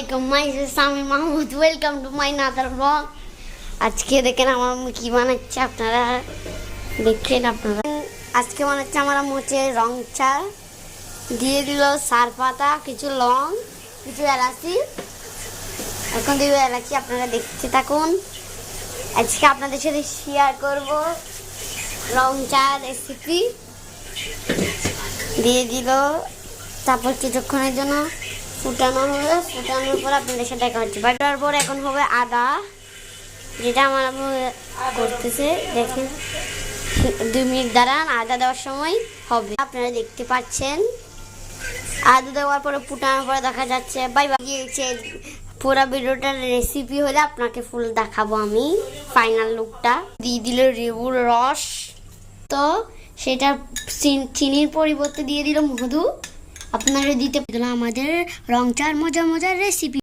আলাইকুম আমি Mahmud, welcome to my another blog. আজকে দেখেন আমার আম্মু কি বানাচ্ছে, আপনারা দেখেন। আজকে বানাচ্ছে আমার আম্মু হচ্ছে রং চা, দিয়ে দিল সার পাতা, কিছু লং, কিছু এলাচি। এখন দিব এলাচি, আপনারা দেখতে থাকুন। আজকে আপনাদের সাথে শেয়ার করব রং চা রেসিপি। দিয়ে দিল, তারপর কিছুক্ষণের জন্য ফুটানো হবে, ফুটানোর পর আপনাদের সাথে দেখা হচ্ছে। বাটার পর এখন হবে আদা, যেটা আমার করতেছে। দেখেন 2 মিনিট দাঁড়ান, আদা দেওয়ার সময় হবে, আপনারা দেখতে পাচ্ছেন। আদা দেওয়ার পরে ফুটানোর পরে দেখা যাচ্ছে। বাই বাই গিয়েছে। পুরো ভিডিওটার রেসিপি হলে আপনাকে ফুল দেখাবো আমি, ফাইনাল লুকটা। দিয়ে দিল লেবুর রস, তো সেটা চিনির পরিবর্তে দিয়ে দিল মধু। আপনারা দিতে পারলেন আমাদের রং চার মজার মজার রেসিপি।